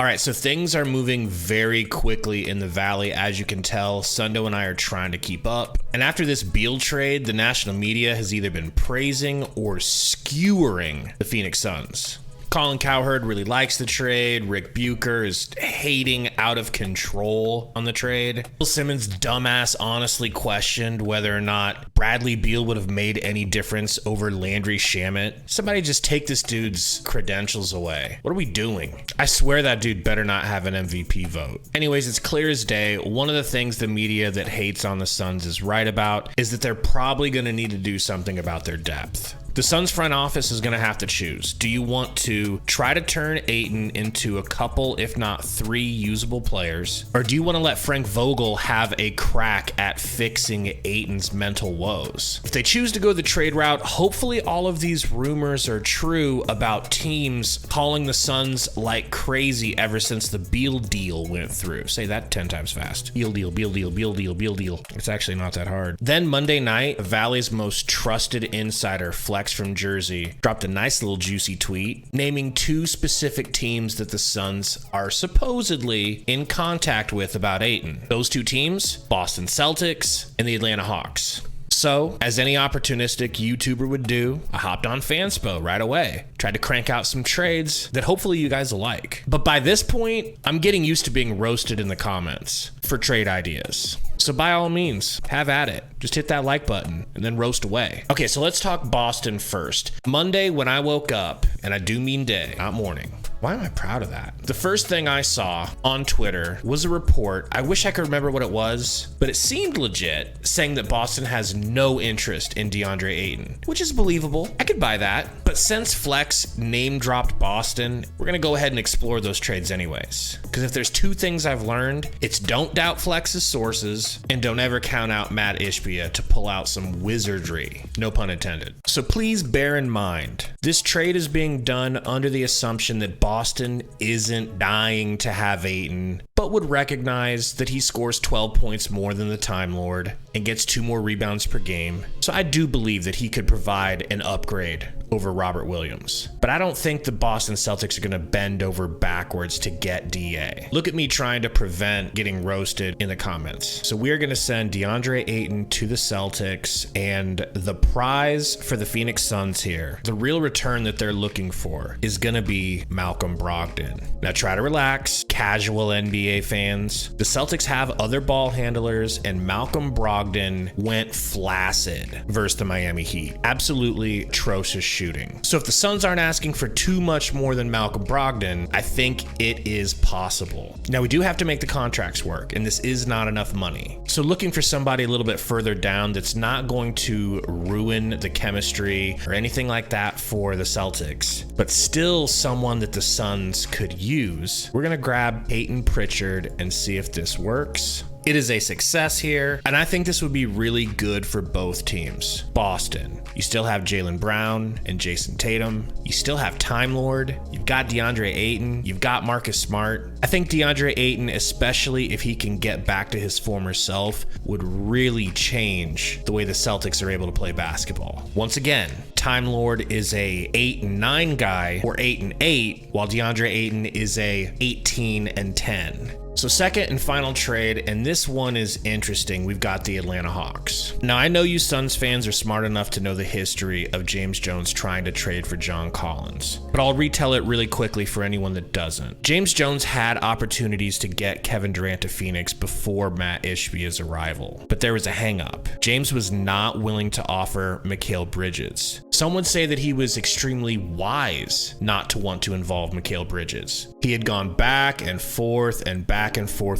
All right, so things are moving very quickly in the Valley. As you can tell, Sundo and I are trying to keep up. And after this Beal trade, the national media has either been praising or skewering the Phoenix Suns. Colin Cowherd really likes the trade. Rick Bucher is hating out of control on the trade. Bill Simmons' dumbass honestly questioned whether or not Bradley Beal would have made any difference over Landry Shamet. Somebody just take this dude's credentials away. What are we doing? I swear that dude better not have an MVP vote. Anyways, it's clear as day. One of the things the media that hates on the Suns is right about is that they're probably going to need to do something about their depth. The Suns front office is going to have to choose. Do you want to try to turn Ayton into a couple, if not 3 usable players? Or do you want to let Frank Vogel have a crack at fixing Ayton's mental woes? If they choose to go the trade route, hopefully all of these rumors are true about teams calling the Suns like crazy ever since the Beal deal went through. Say that 10 times fast. Beal deal, Beal deal, Beal deal, Beal deal. It's actually not that hard. Then Monday night, Valley's most trusted insider, Flex from Jersey, dropped a nice little juicy tweet naming 2 specific teams that the Suns are supposedly in contact with about Ayton. Those 2 teams, Boston Celtics and the Atlanta Hawks. So, as any opportunistic YouTuber would do, I hopped on Fanspo right away. Tried to crank out some trades that hopefully you guys will like. But by this point, I'm getting used to being roasted in the comments for trade ideas. So by all means, have at it. Just hit that like button and then roast away. Okay, so let's talk Boston first. Monday when I woke up, and I do mean day, not morning. Why am I proud of that? The first thing I saw on Twitter was a report. I wish I could remember what it was, but it seemed legit, saying that Boston has no interest in Deandre Ayton, which is believable. I could buy that. But since Flex name dropped Boston, we're gonna go ahead and explore those trades anyways. Because if there's 2 things I've learned, it's don't doubt Flex's sources and don't ever count out Matt Ishbia to pull out some wizardry. No pun intended. So please bear in mind, this trade is being done under the assumption that Boston isn't dying to have Ayton, but would recognize that he scores 12 points more than the Time Lord and gets 2 more rebounds per game. So I do believe that he could provide an upgrade over Robert Williams. But I don't think the Boston Celtics are going to bend over backwards to get DA. Look at me trying to prevent getting roasted in the comments. So we are going to send Deandre Ayton to the Celtics, and the prize for the Phoenix Suns here, the real return that they're looking for, is going to be Malcolm Brogdon. Now try to relax, casual NBA fans. The Celtics have other ball handlers, and Malcolm Brogdon went flaccid versus the Miami Heat. Absolutely atrocious shooting. So if the Suns aren't asking for too much more than Malcolm Brogdon, I think it is possible. Now we do have to make the contracts work, and this is not enough money. So looking for somebody a little bit further down that's not going to ruin the chemistry or anything like that for the Celtics, but still someone that the Suns could use. We're gonna grab Peyton Pritchard and see if this works. It is a success here, and I think this would be really good for both teams. Boston, you still have Jaylen Brown and Jason Tatum. You still have Time Lord. You've got Deandre Ayton. You've got Marcus Smart. I think Deandre Ayton, especially if he can get back to his former self, would really change the way the Celtics are able to play basketball. Once again, Time Lord is a 8-9 guy, or 8-8, while Deandre Ayton is a 18-10. So second and final trade, and this one is interesting. We've got the Atlanta Hawks. Now, I know you Suns fans are smart enough to know the history of James Jones trying to trade for John Collins, but I'll retell it really quickly for anyone that doesn't. James Jones had opportunities to get Kevin Durant to Phoenix before Matt Ishbia's arrival, but there was a hang-up. James was not willing to offer Mikal Bridges. Some would say that he was extremely wise not to want to involve Mikal Bridges. He had gone back and forth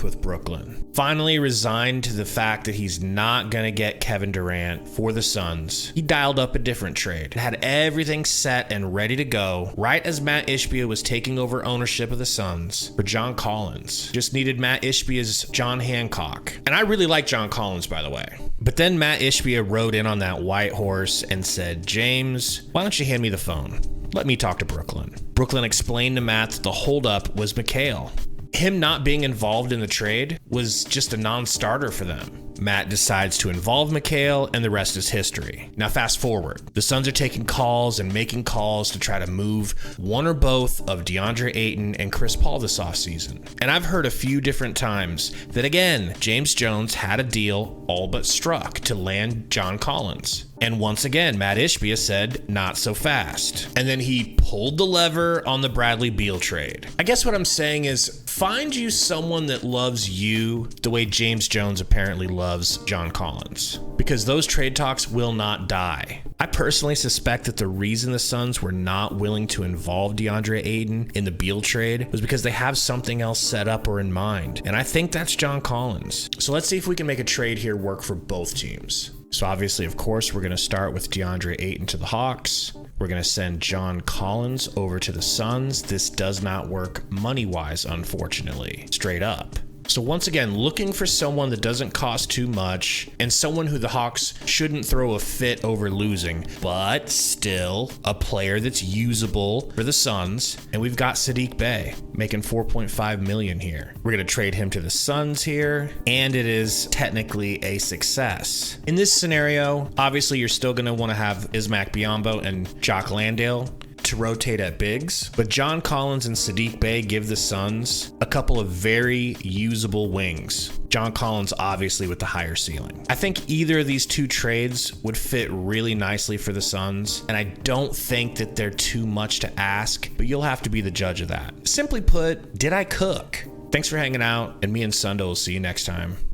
with Brooklyn. Finally resigned to the fact that he's not going to get Kevin Durant for the Suns. He dialed up a different trade. Had everything set and ready to go right as Matt Ishbia was taking over ownership of the Suns for John Collins. Just needed Matt Ishbia's John Hancock. And I really like John Collins, by the way. But then Matt Ishbia rode in on that white horse and said, James, why don't you hand me the phone? Let me talk to Brooklyn. Brooklyn explained to Matt that the holdup was Mikal. Him not being involved in the trade was just a non-starter for them. Matt decides to involve Mikal, and the rest is history. Now fast forward. The Suns are taking calls and making calls to try to move one or both of Deandre Ayton and Chris Paul this offseason. And I've heard a few different times that, again, James Jones had a deal all but struck to land John Collins. And once again, Matt Ishbia said, not so fast. And then he pulled the lever on the Bradley Beal trade. I guess what I'm saying is, find you someone that loves you the way James Jones apparently loves John Collins, because those trade talks will not die. I personally suspect that the reason the Suns were not willing to involve Deandre Ayton in the Beal trade was because they have something else set up or in mind. And I think that's John Collins. So let's see if we can make a trade here work for both teams. So obviously, of course, we're going to start with Deandre Ayton to the Hawks. We're going to send John Collins over to the Suns. This does not work money-wise, unfortunately, straight up. So once again, looking for someone that doesn't cost too much and someone who the Hawks shouldn't throw a fit over losing, but still a player that's usable for the Suns. And we've got Saddiq Bey making $4.5 million here. We're going to trade him to the Suns here, and it is technically a success. In this scenario, obviously you're still going to want to have Ismack Biyombo and Jock Landale to rotate at bigs, but John Collins and Saddiq Bey give the Suns a couple of very usable wings. John Collins obviously with the higher ceiling. I think either of these two trades would fit really nicely for the Suns, and I don't think that they're too much to ask, but you'll have to be the judge of that. Simply put, did I cook? Thanks for hanging out, and me and Sundo will see you next time.